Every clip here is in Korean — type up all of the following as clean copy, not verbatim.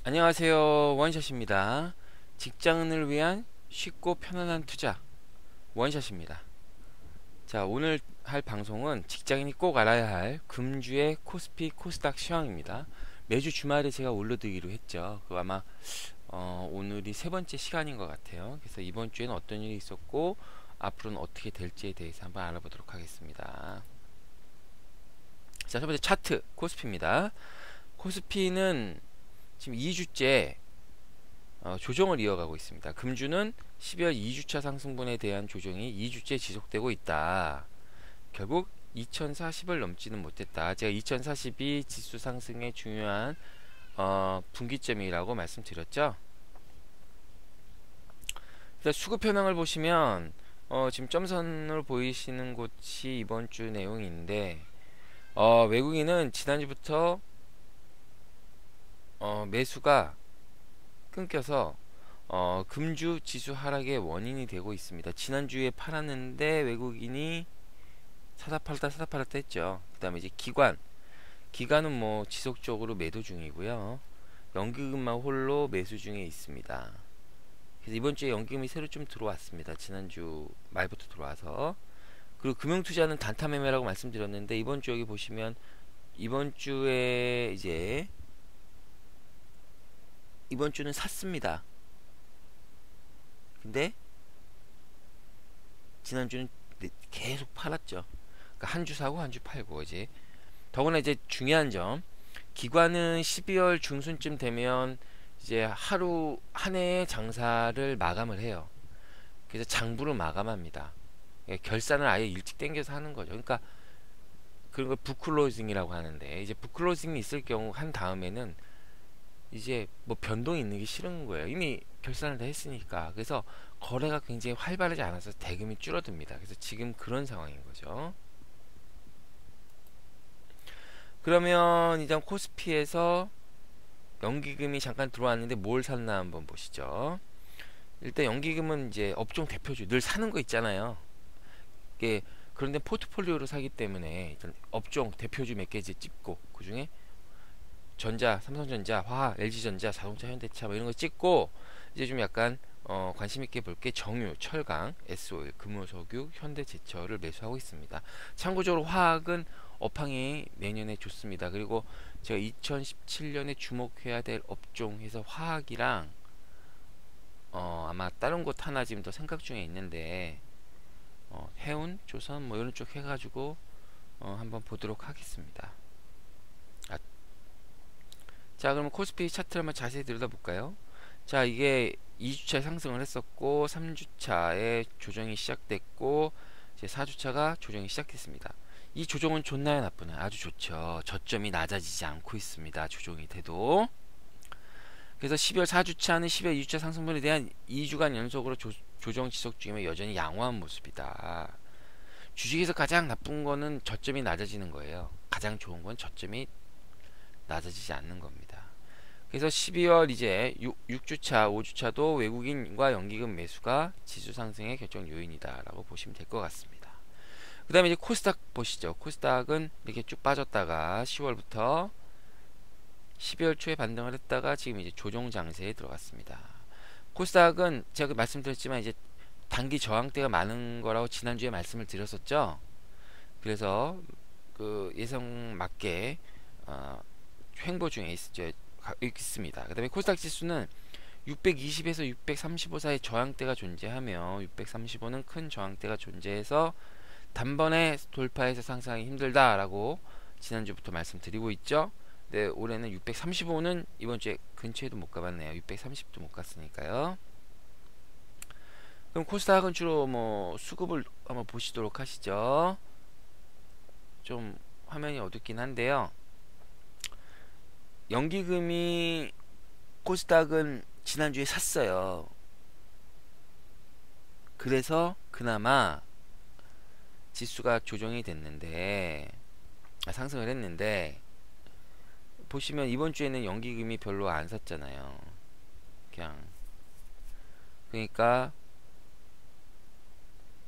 안녕하세요. 원샷입니다. 직장인을 위한 쉽고 편안한 투자 원샷입니다. 자, 오늘 할 방송은 직장인이 꼭 알아야 할 금주의 코스피 코스닥 시황입니다. 매주 주말에 제가 올려드리기로 했죠. 그 아마 오늘이 세 번째 시간인 것 같아요. 그래서 이번 주에는 어떤 일이 있었고 앞으로는 어떻게 될지에 대해서 한번 알아보도록 하겠습니다. 자, 첫 번째 차트 코스피입니다. 코스피는 지금 2주째 조정을 이어가고 있습니다. 금주는 12월 2주차 상승분에 대한 조정이 2주째 지속되고 있다. 결국 2040을 넘지는 못했다. 제가 2040이 지수 상승의 중요한 분기점이라고 말씀드렸죠. 수급 현황을 보시면 지금 점선으로 보이시는 곳이 이번 주 내용인데 외국인은 지난주부터 매수가 끊겨서 금주 지수 하락의 원인이 되고 있습니다. 지난주에 팔았는데 외국인이 사다 팔았다 했죠. 그 다음에 이제 기관은 뭐 지속적으로 매도 중이고요. 연기금만 홀로 매수 중에 있습니다. 그래서 이번 주에 연기금이 새로 좀 들어왔습니다. 지난주 말부터 들어와서. 그리고 금융투자는 단타 매매라고 말씀드렸는데 이번 주 여기 보시면 이번 주에 이제 이번 주는 샀습니다. 근데 지난주는 계속 팔았죠. 그러니까 한 주 사고 한 주 팔고 이제 더구나 이제 중요한 점 기관은 12월 중순쯤 되면 이제 하루 한 해의 장사를 마감을 해요. 그래서 장부를 마감합니다. 결산을 아예 일찍 당겨서 하는 거죠. 그러니까 그런 걸 북클로징이라고 하는데 이제 북클로징이 있을 경우 한 다음에는 이제 뭐 변동이 있는 게 싫은 거예요. 이미 결산을 다 했으니까. 그래서 거래가 굉장히 활발하지 않아서 대금이 줄어듭니다. 그래서 지금 그런 상황인 거죠. 그러면 일단 코스피에서 연기금이 잠깐 들어왔는데 뭘 샀나 한번 보시죠. 일단 연기금은 이제 업종 대표주 늘 사는 거 있잖아요. 이게 그런데 포트폴리오로 사기 때문에 일단 업종 대표주 몇 개 이제 찍고 그 중에 전자, 삼성전자, 화학, LG전자, 자동차, 현대차 뭐 이런 거 찍고 이제 좀 약간 관심 있게 볼 게 정유, 철강, S오일, 금호석유, 현대제철을 매수하고 있습니다. 참고적으로 화학은 업황이 내년에 좋습니다. 그리고 제가 2017년에 주목해야 될 업종 해서 화학이랑 아마 다른 곳 하나 지금 더 생각 중에 있는데 해운, 조선 뭐 이런 쪽 해가지고 한번 보도록 하겠습니다. 자, 그럼 코스피 차트를 한번 자세히 들여다볼까요? 자, 이게 2주차 상승을 했었고 3주차에 조정이 시작됐고 이제 4주차가 조정이 시작됐습니다. 이 조정은 좋나요, 나쁘나요? 아주 좋죠. 저점이 낮아지지 않고 있습니다. 조정이 돼도. 그래서 12월 4주차는 12월 2주차 상승분에 대한 2주간 연속으로 조정 지속 중이면 여전히 양호한 모습이다. 주식에서 가장 나쁜 거는 저점이 낮아지는 거예요. 가장 좋은 건 저점이 낮아지지 않는 겁니다. 그래서 12월 이제 6주차, 5주차도 외국인과 연기금 매수가 지수 상승의 결정 요인이다 라고 보시면 될 것 같습니다. 그 다음에 이제 코스닥 보시죠. 코스닥은 이렇게 쭉 빠졌다가 10월부터 12월 초에 반등을 했다가 지금 이제 조정 장세에 들어갔습니다. 코스닥은 제가 말씀드렸지만 이제 단기 저항대가 많은 거라고 지난주에 말씀을 드렸었죠. 그래서 그 예상 맞게 횡보 중에 있습니다. 그 다음에 코스닥 지수는 620에서 635 사이 저항대가 존재하며 635는 큰 저항대가 존재해서 단번에 돌파해서 상승하기 힘들다라고 지난주부터 말씀드리고 있죠. 네, 올해는 635는 이번 주에 근처에도 못 가봤네요. 630도 못 갔으니까요. 그럼 코스닥은 주로 뭐 수급을 한번 보시도록 하시죠. 좀 화면이 어둡긴 한데요. 연기금이 코스닥은 지난주에 샀어요. 그래서 그나마 지수가 조정이 됐는데 상승을 했는데 보시면 이번 주에는 연기금이 별로 안 샀잖아요. 그냥 그러니까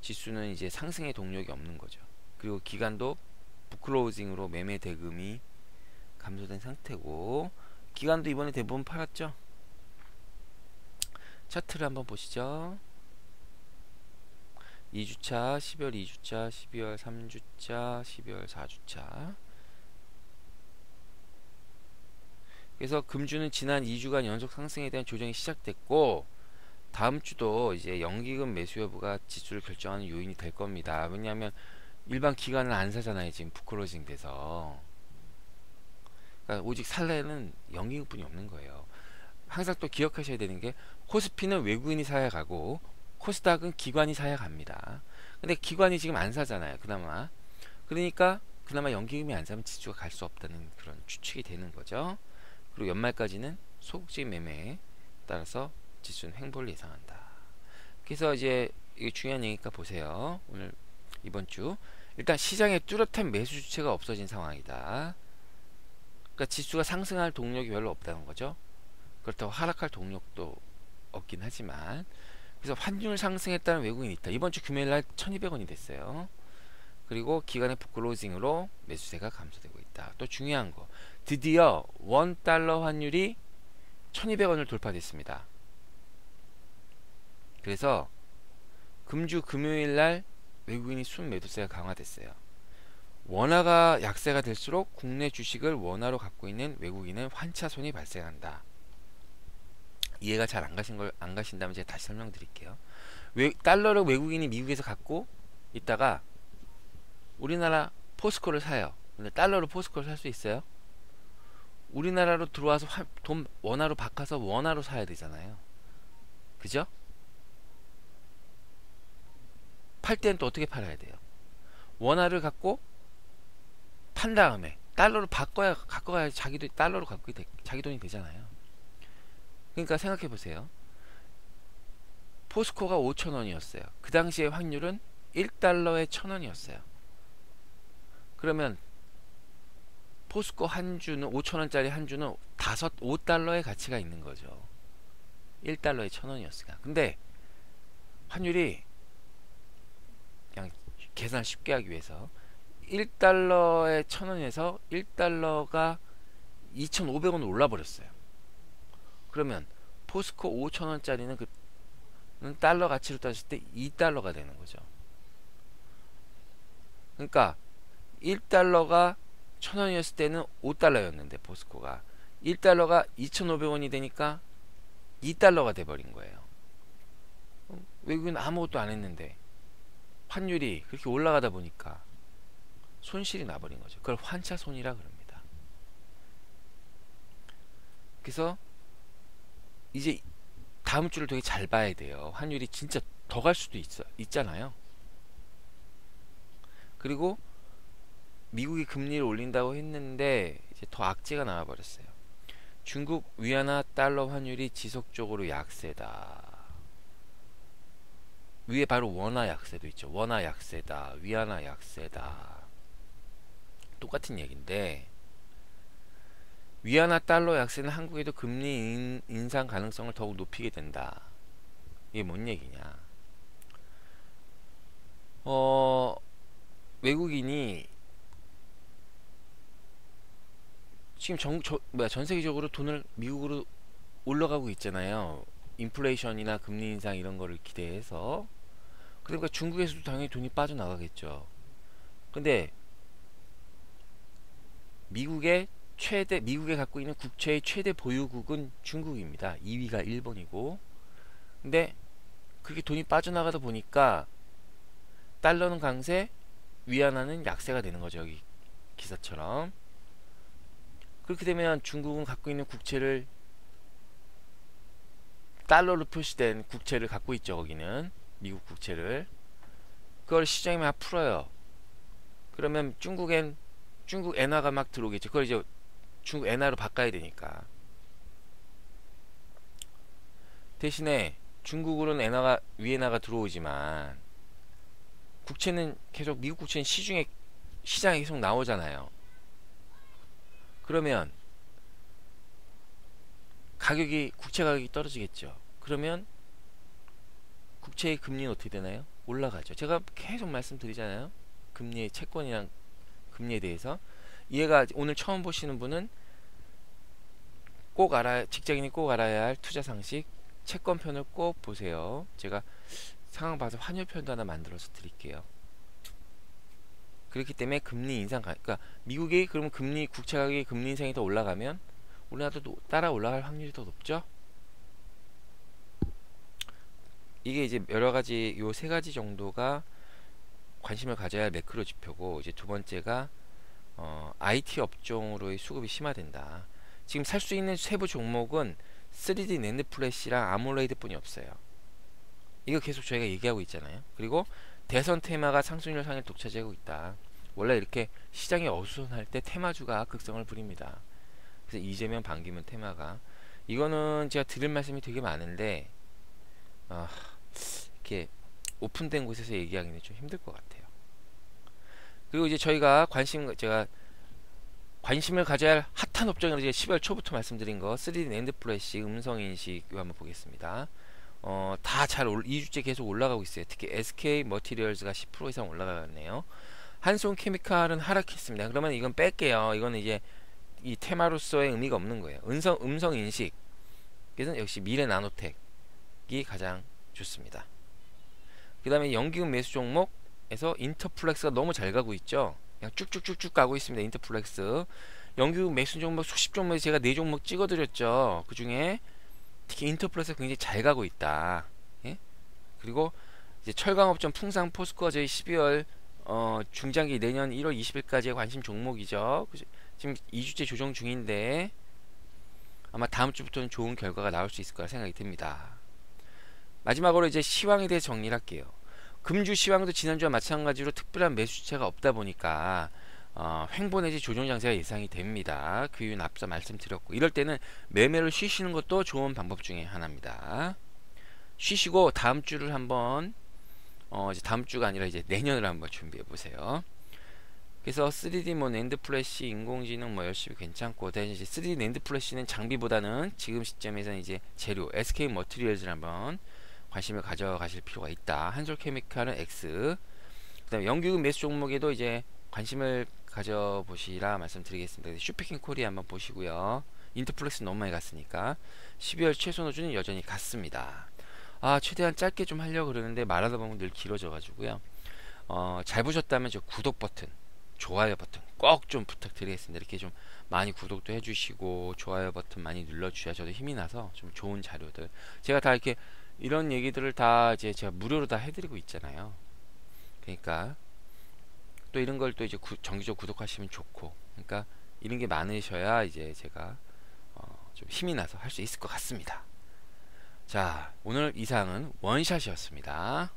지수는 이제 상승의 동력이 없는 거죠. 그리고 기간도 북클로징으로 매매 대금이 감소된 상태고 기관도 이번에 대부분 팔았죠. 차트를 한번 보시죠. 2주차, 12월 2주차, 12월 3주차, 12월 4주차. 그래서 금주는 지난 2주간 연속 상승에 대한 조정이 시작됐고, 다음 주도 이제 연기금 매수 여부가 지수를 결정하는 요인이 될 겁니다. 왜냐하면 일반 기관은 안 사잖아요. 지금 부클로징 돼서. 그러니까 오직 살래는 연기금뿐이 없는 거예요. 항상 또 기억하셔야 되는 게, 코스피는 외국인이 사야 가고 코스닥은 기관이 사야 갑니다. 근데 기관이 지금 안 사잖아요. 그나마. 그러니까 그나마 연기금이 안 사면 지수가 갈 수 없다는 그런 추측이 되는 거죠. 그리고 연말까지는 소극적인 매매에 따라서 지수는 횡보를 예상한다. 그래서 이제 이게 중요한 얘기니까 보세요. 오늘 이번 주 일단 시장에 뚜렷한 매수 주체가 없어진 상황이다. 그러니까 지수가 상승할 동력이 별로 없다는 거죠. 그렇다고 하락할 동력도 없긴 하지만, 그래서 환율 상승에 따른 외국인이 있다. 이번 주 금요일날 1200원이 됐어요. 그리고 기간의 북클로징으로 매수세가 감소되고 있다. 또 중요한 거, 드디어 원달러 환율이 1200원을 돌파됐습니다. 그래서 금주 금요일날 외국인이 순매도세가 강화됐어요. 원화가 약세가 될수록 국내 주식을 원화로 갖고 있는 외국인은 환차손이 발생한다. 이해가 잘 안 가신다면 제가 다시 설명드릴게요. 달러를 외국인이 미국에서 갖고 있다가 우리나라 포스코를 사요. 근데 달러로 포스코를 살 수 있어요? 우리나라로 들어와서 돈 원화로 바꿔서 원화로 사야 되잖아요. 그죠? 팔 때는 또 어떻게 팔아야 돼요? 원화를 갖고 판 다음에 달러로 갖고 가야 자기도 달러로 자기 돈이 되잖아요. 그러니까 생각해 보세요. 포스코가 5,000원이었어요. 그 당시에 환율은 1달러에 1,000원이었어요. 그러면 포스코 한 주는 5,000원짜리 한 주는 5달러의 가치가 있는 거죠. 1달러에 1,000원이었으니까. 근데 환율이 그냥 계산 쉽게 하기 위해서 1달러에 1,000원에서 1달러가 2,500원 올라 버렸어요. 그러면 포스코 5,000원짜리는 그 달러 가치로 따졌을 때 2달러가 되는 거죠. 그러니까 1달러가 1,000원이었을 때는 5달러였는데 포스코가 1달러가 2,500원이 되니까 2달러가 돼버린 거예요. 외국인은 아무것도 안 했는데 환율이 그렇게 올라가다 보니까 손실이 나버린 거죠. 그걸 환차손이라 그럽니다. 그래서 이제 다음 주를 되게 잘 봐야 돼요. 환율이 진짜 더 갈 수도 있잖아요. 그리고 미국이 금리를 올린다고 했는데 이제 더 악재가 나와버렸어요. 중국 위안화 달러 환율이 지속적으로 약세다. 위에 바로 원화 약세도 있죠. 원화 약세다, 위안화 약세다. 똑같은 얘기인데, 위안화 달러 약세는 한국에도 금리 인상 가능성을 더욱 높이게 된다. 이게 뭔 얘기냐? 외국인이 지금 전 세계적으로 돈을 미국으로 올라가고 있잖아요. 인플레이션이나 금리 인상 이런 거를 기대해서. 그러니까 중국에서도 당연히 돈이 빠져나가겠죠. 근데 미국에 갖고 있는 국채의 최대 보유국은 중국입니다. 2위가 일본이고. 근데 그렇게 돈이 빠져나가다 보니까 달러는 강세, 위안화는 약세가 되는 거죠. 여기 기사처럼. 그렇게 되면 중국은 갖고 있는 국채를, 달러로 표시된 국채를 갖고 있죠. 거기는 미국 국채를. 그걸 시장에 막 풀어요. 그러면 중국 엔화가 막 들어오겠죠. 그걸 이제 중국 엔화로 바꿔야 되니까. 대신에 중국으로는 위엔화가 들어오지만 국채는 계속, 미국 국채는 시장에 계속 나오잖아요. 그러면 국채 가격이 떨어지겠죠. 그러면 국채의 금리는 어떻게 되나요? 올라가죠. 제가 계속 말씀드리잖아요. 금리의 채권이랑 금리에 대해서. 이해가 오늘 처음 보시는 분은 꼭 직장인이 꼭 알아야 할 투자 상식, 채권편을 꼭 보세요. 제가 상황 봐서 환율편도 하나 만들어서 드릴게요. 그렇기 때문에 금리 인상, 그러니까 미국이 그러면 국채 가격이 금리 인상이 더 올라가면 우리나라도 따라 올라갈 확률이 더 높죠. 이게 이제 여러 가지 요 세 가지 정도가 관심을 가져야 할 매크로 지표고, 이제 두 번째가 IT 업종으로의 수급이 심화된다. 지금 살 수 있는 세부 종목은 3D 낸드 플래시랑 아몰레이드뿐이 없어요. 이거 계속 저희가 얘기하고 있잖아요. 그리고 대선 테마가 상승률 상위를 독차지하고 있다. 원래 이렇게 시장이 어수선할 때 테마주가 극성을 부립니다. 그래서 이재명, 반기문 테마가, 이거는 제가 드릴 말씀이 되게 많은데 이렇게 오픈된 곳에서 얘기하기는 좀 힘들 것 같아요. 그리고 이제 제가 관심을 가져야 할 핫한 업종을 이제 10월 초부터 말씀드린 거 3D 낸드 플래시, 음성 인식, 이거 한번 보겠습니다. 다 2주째 계속 올라가고 있어요. 특히 SK 머티리얼즈가 10% 이상 올라가네요. 한손 케미칼은 하락했습니다. 그러면 이건 뺄게요. 이거는 이제 이 테마로서의 의미가 없는 거예요. 음성 인식, 그래서 역시 미래 나노텍이 가장 좋습니다. 그 다음에 연기금 매수 종목에서 인터플렉스가 너무 잘 가고 있죠. 그냥 쭉쭉쭉쭉 가고 있습니다. 인터플렉스 연기금 매수 종목 수십 종목에 제가 4종목 찍어드렸죠. 그 중에 특히 인터플렉스가 굉장히 잘 가고 있다. 예? 그리고 이제 철강업종 풍상 포스코가 저희 12월 중장기 내년 1월 20일까지의 관심 종목이죠. 지금 2주째 조정 중인데 아마 다음 주부터는 좋은 결과가 나올 수 있을 거라 생각이 듭니다. 마지막으로 이제 시황에 대해 정리를 할게요. 금주 시황도 지난주와 마찬가지로 특별한 매수세가 없다 보니까 횡보 내지 조정 장세가 예상이 됩니다. 그 이유는 앞서 말씀드렸고, 이럴 때는 매매를 쉬시는 것도 좋은 방법 중에 하나입니다. 쉬시고 다음 주를 한번 이제 다음 주가 아니라 이제 내년을 한번 준비해 보세요. 그래서 3D 낸드 플래시, 인공지능 열심히 괜찮고, 대신 이제 3D 낸드 플래시는 장비보다는 지금 시점에서는 이제 재료 SK 머티리얼즈를 한번 관심을 가져가실 필요가 있다. 한솔케미칼은 X. 그다음에 연기금 매수 종목에도 이제 관심을 가져보시라 말씀드리겠습니다. 슈퍼킹 코리아 한번 보시고요. 인터플렉스 너무 많이 갔으니까 12월 최소 노준은 여전히 같습니다. 최대한 짧게 좀 하려고 그러는데 말하다 보면 늘 길어져 가지고요. 잘 보셨다면 저 구독 버튼, 좋아요 버튼 꼭 좀 부탁드리겠습니다. 이렇게 좀 많이 구독도 해주시고 좋아요 버튼 많이 눌러주셔야 저도 힘이 나서 좀 좋은 자료들, 제가 다 이렇게 이런 얘기들을 다 이제 제가 무료로 다 해드리고 있잖아요. 그러니까 또 이런 걸 또 이제 정기적으로 구독하시면 좋고, 그러니까 이런 게 많으셔야 이제 제가 좀 힘이 나서 할 수 있을 것 같습니다. 자, 오늘 이상은 원샷이었습니다.